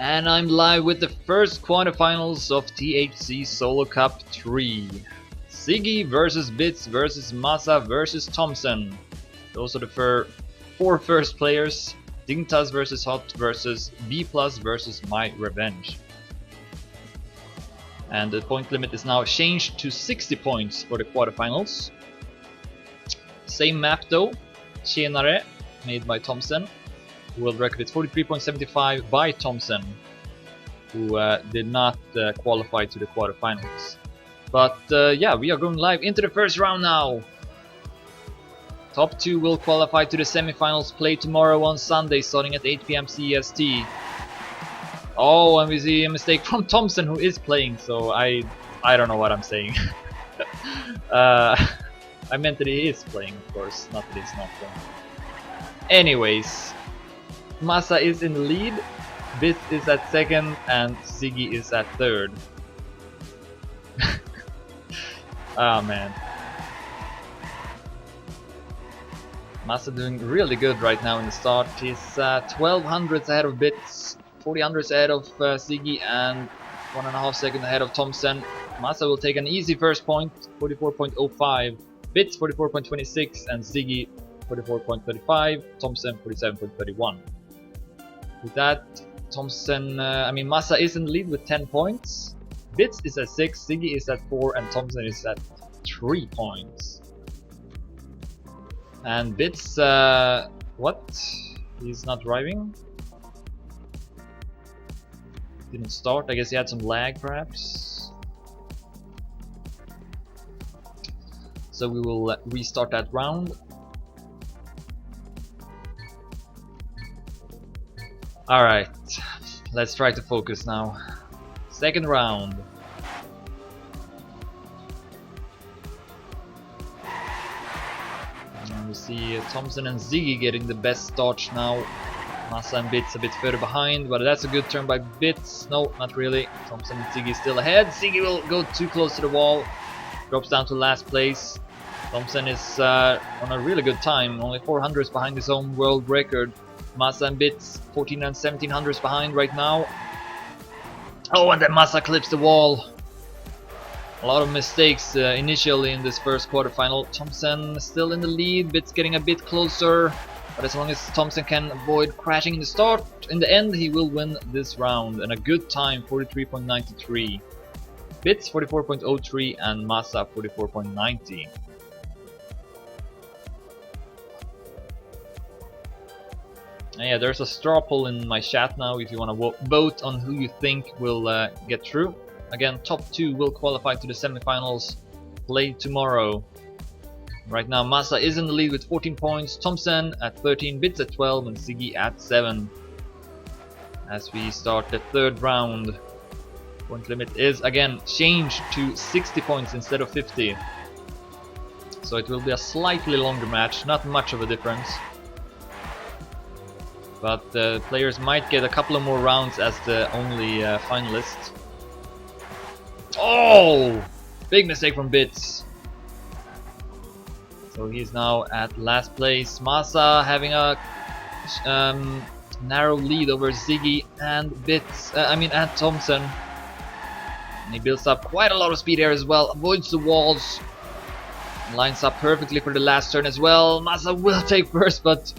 And I'm live with the first quarterfinals of THC Solo Cup 3. Ziggy versus Bits versus Massa versus Tomsen. Those are the four first players. Dingtas versus Hot versus B+ versus My Revenge. And the point limit is now changed to 60 points for the quarterfinals. Same map though, Tjenare, made by Tomsen. World record is 43.75 by Tomsen, who did not qualify to the quarterfinals. But yeah, we are going live into the first round now. Top 2 will qualify to the semifinals, played tomorrow on Sunday starting at 8 PM CST. Oh, and we see a mistake from Tomsen, who is playing, so I don't know what I'm saying. I meant that he is playing, of course, not that he's not playing. Anyways, Massa is in the lead, Bit is at second, and Ziggy is at third. Ah man. Massa doing really good right now in the start. He's 12 hundredths ahead of Bits, 40 hundredths ahead of Ziggy, and 1.5 seconds ahead of Tomsen. Massa will take an easy first point, 44.05. Bits 44.26, and Ziggy 44.35. Tomsen 47.31. With that, Massa is in the lead with 10 points. Bits is at 6, Ziggy is at 4, and Tomsen is at 3 points. And Bits, what? He's not driving? Didn't start, I guess he had some lag perhaps. So we will restart that round. Alright, let's try to focus now. Second round. And we see Tomsen and Ziggy getting the best starts now. Massa and Bits a bit further behind, but that's a good turn by Bits. No, not really. Tomsen and Ziggy still ahead. Ziggy will go too close to the wall. Drops down to last place. Tomsen is on a really good time, only 400s behind his own world record. Massa and Bits 14 and 1700s behind right now. Oh, and then Massa clips the wall. A lot of mistakes initially in this first quarterfinal. Tomsen still in the lead, Bits getting a bit closer. But as long as Tomsen can avoid crashing in the start, in the end he will win this round. And a good time, 43.93. Bits 44.03 and Massa 44.90. And yeah, there's a straw poll in my chat now if you want to vote on who you think will get through. Again, top 2 will qualify to the semifinals, played tomorrow. Right now Massa is in the lead with 14 points, Tomsen at 13, Bits at 12, and Ziggy at 7. As we start the third round, point limit is again changed to 60 points instead of 50. So it will be a slightly longer match, not much of a difference. But the players might get a couple of more rounds as the only finalists. Oh! Big mistake from Bits. So he's now at last place. Massa having a narrow lead over Ziggy and and Tomsen. And he builds up quite a lot of speed here as well. Avoids the walls. Lines up perfectly for the last turn as well. Massa will take first, but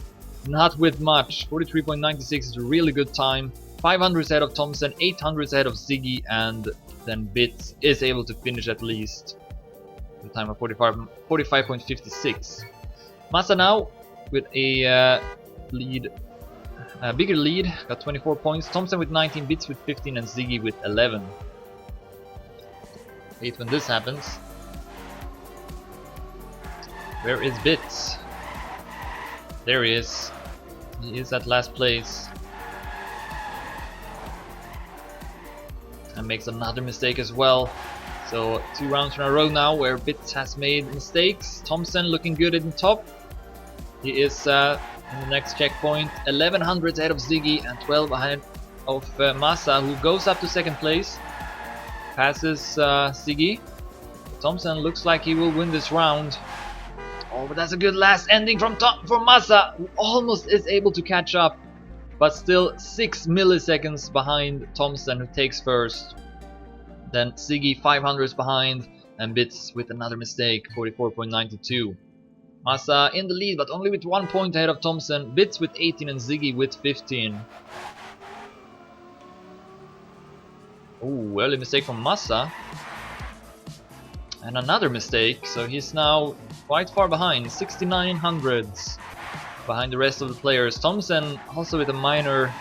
not with much. 43.96 is a really good time. 500 ahead of Tomsen, 800 ahead of Ziggy, and then Bits is able to finish at least. The time of 45.56. Massa now with a bigger lead, got 24 points. Tomsen with 19, Bits with 15, and Ziggy with 11. Wait when this happens. Where is Bits? There he is. He is at last place. And makes another mistake as well. So 2 rounds in a row now where Bits has made mistakes. Tomsen looking good in the top. He is in the next checkpoint. 1100 ahead of Ziggy and 12 ahead of Massa, who goes up to second place. Passes Ziggy. Tomsen looks like he will win this round. Oh, but that's a good last ending from Massa, who almost is able to catch up. but still 6 milliseconds behind Tomsen, who takes first. Then Ziggy 500s behind, and Bits with another mistake, 44.92. Massa in the lead, but only with 1 point ahead of Tomsen. Bits with 18 and Ziggy with 15. Oh, early mistake from Massa. And another mistake, so he's now quite far behind, 6900s behind the rest of the players. Tomsen also with a minor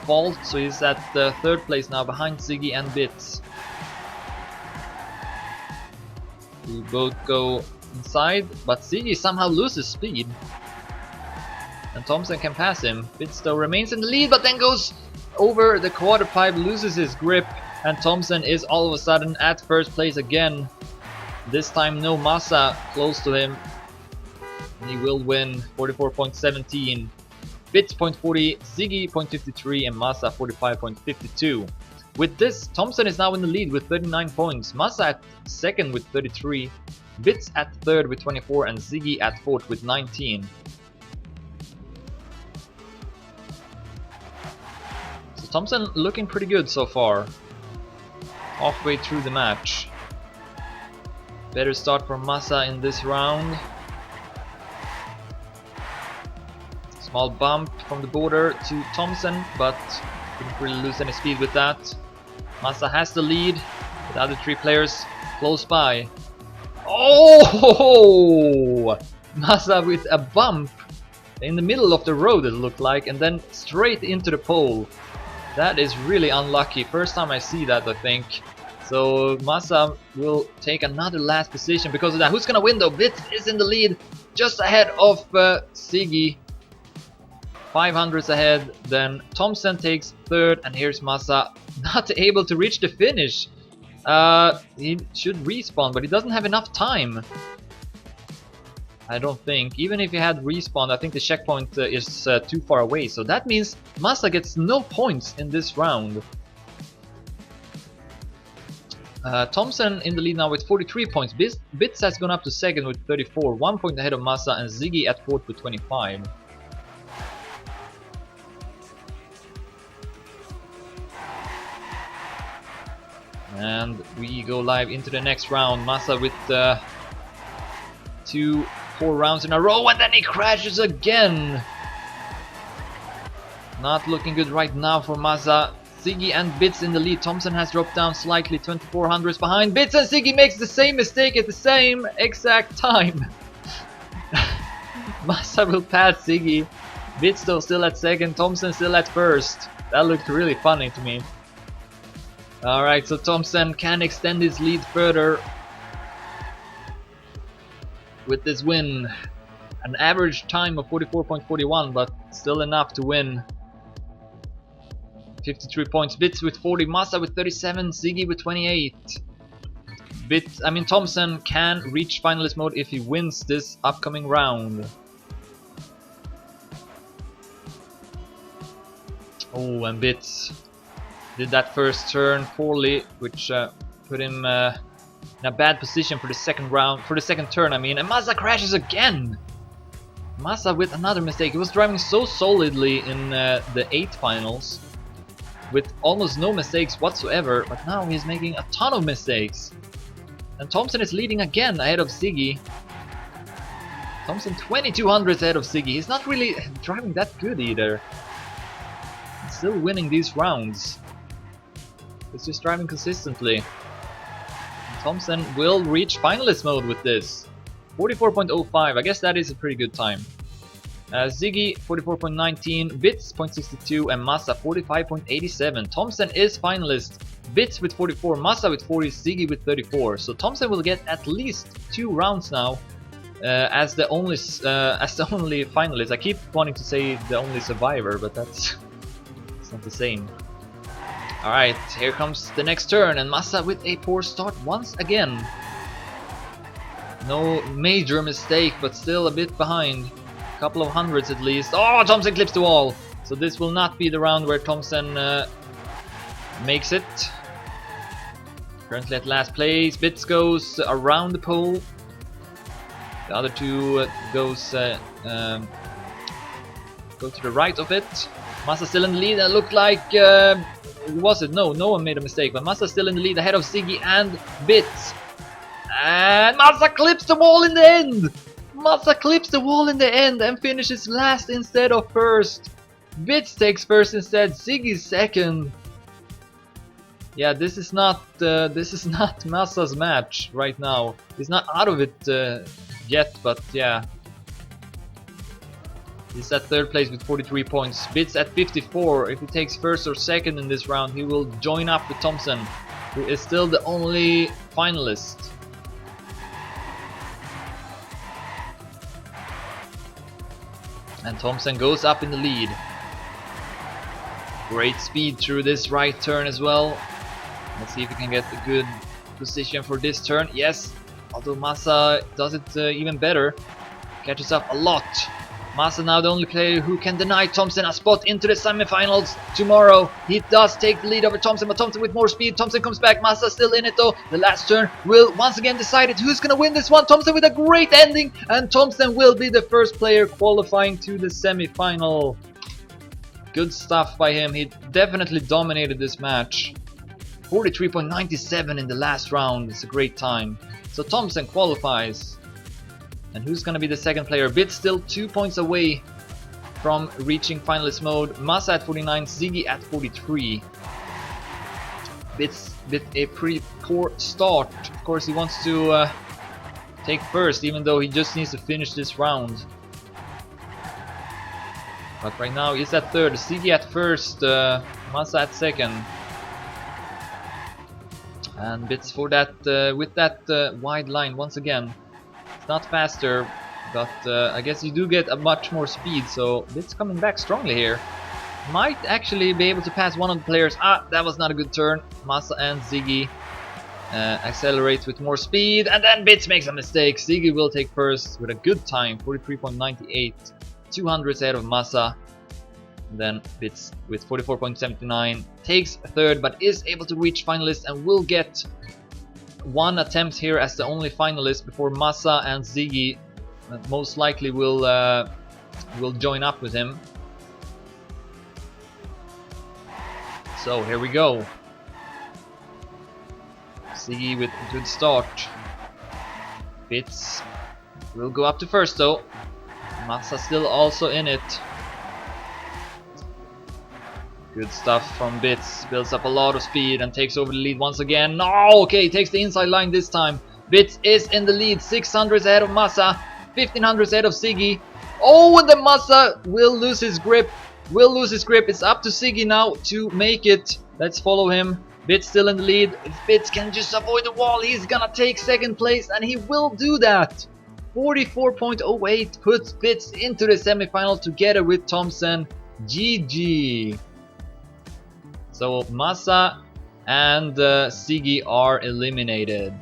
fault, so he's at the 3rd place now behind Ziggy and Bits. We both go inside, but Ziggy somehow loses speed. And Tomsen can pass him. Bits though remains in the lead, but then goes over the quarter pipe, loses his grip, and Tomsen is all of a sudden at 1st place again. This time no Massa close to him. He will win, 44.17. Bits 0.40, Ziggy 0.53, and Massa 45.52. With this, Tomsen is now in the lead with 39 points. Massa at 2nd with 33. Bits at 3rd with 24, and Ziggy at 4th with 19. So Tomsen looking pretty good so far. Halfway through the match. Better start for Massa in this round. Small bump from the border to Tomsen, but didn't really lose any speed with that. Massa has the lead, with the other 3 players close by. Oh! Massa with a bump in the middle of the road, it looked like, and then straight into the pole. That is really unlucky. First time I see that, I think. So Massa will take another last position because of that. Who's gonna win though? Bits is in the lead, just ahead of Ziggy. 500s ahead. Then Tomsen takes 3rd, and here's Massa, not able to reach the finish. He should respawn, but he doesn't have enough time. I don't think. Even if he had respawned, I think the checkpoint is too far away. So that means Massa gets no points in this round. Tomsen in the lead now with 43 points. Bits has gone up to 2nd with 34, 1 point ahead of Massa, and Ziggy at 4th with 25. And we go live into the next round. Massa with 4 rounds in a row, and then he crashes again. Not looking good right now for Massa. Ziggy and Bits in the lead. Tomsen has dropped down slightly, 2400s behind. Bits and Ziggy makes the same mistake at the same exact time. Massa will pass Ziggy. Bits though still at 2nd, Tomsen still at 1st. That looked really funny to me. Alright, so Tomsen can extend his lead further with this win. An average time of 44.41, but still enough to win. 53 points. Bits with 40, Massa with 37, Ziggy with 28. Tomsen can reach finalist mode if he wins this upcoming round. Oh, and Bits did that first turn poorly, which put him in a bad position for the second turn. And Massa crashes again. Massa with another mistake. He was driving so solidly in the 8 finals, with almost no mistakes whatsoever, but now he's making a ton of mistakes. And Tomsen is leading again ahead of Ziggy. Tomsen 2200s ahead of Ziggy. He's not really driving that good either. He's still winning these rounds. He's just driving consistently. And Tomsen will reach finalist mode with this. 44.05, I guess that is a pretty good time. Ziggy 44.19, Bits 0.62, and Massa 45.87. Tomsen is finalist. Bits with 44, Massa with 40, Ziggy with 34. So Tomsen will get at least 2 rounds now as the only finalist. I keep wanting to say the only survivor, but it's not the same. Alright, here comes the next turn, and Massa with a poor start once again. No major mistake, but still a bit behind. Couple of hundreds at least. Oh, Tomsen clips the wall. So this will not be the round where Tomsen makes it. Currently at last place. Bits goes around the pole. The other 2 goes go to the right of it. Massa still in the lead. It looked like was it? No one made a mistake, but Massa still in the lead ahead of Ziggy and Bits. And Massa clips the wall in the end. Massa clips the wall in the end and finishes last instead of first. Bits takes first instead. Ziggy second. Yeah, this is not Massa's match right now. He's not out of it yet, but yeah. He's at third place with 43 points. Bits at 54. If he takes first or second in this round, he will join up with Tomsen, who is still the only finalist. And Tomsen goes up in the lead. Great speed through this right turn as well. Let's see if we can get a good position for this turn. Yes, although Massa does it even better. Catches up a lot. Massa now the only player who can deny Tomsen a spot into the semifinals tomorrow. He does take the lead over Tomsen, but Tomsen with more speed. Tomsen comes back. Massa still in it though. The last turn will once again decide it. Who's gonna win this one? Tomsen with a great ending, and Tomsen will be the first player qualifying to the semifinal. Good stuff by him. He definitely dominated this match. 43.97 in the last round. It's a great time. So Tomsen qualifies. And who's gonna be the second player? Bits still 2 points away from reaching finalist mode. Massa at 49, Ziggy at 43. Bits with a pretty poor start. Of course, he wants to take first, even though he just needs to finish this round. But right now he's at third. Ziggy at first, Massa at second. And Bits for that with that wide line once again. Not faster, but I guess you do get a much more speed, so Bits coming back strongly here. Might actually be able to pass one of the players. Ah, that was not a good turn. Massa and Ziggy accelerate with more speed, and then Bits makes a mistake. Ziggy will take first with a good time, 43.98, 200 ahead of Massa. And then Bits with 44.79 takes third, but is able to reach finalist and will get one attempt here as the only finalist before Massa and Ziggy most likely will join up with him. So here we go. Ziggy with a good start. Bits will go up to first though. Massa still also in it. Good stuff from Bits. Builds up a lot of speed and takes over the lead once again. No, okay, takes the inside line this time. Bits is in the lead. 600 ahead of Massa. 1500 ahead of Ziggy. Oh, and the Massa will lose his grip. It's up to Ziggy now to make it. Let's follow him. Bits still in the lead. If Bits can just avoid the wall, he's gonna take second place, and he will do that. 44.08 puts Bits into the semifinal together with Tomsen. GG. So Massa and Ziggy are eliminated.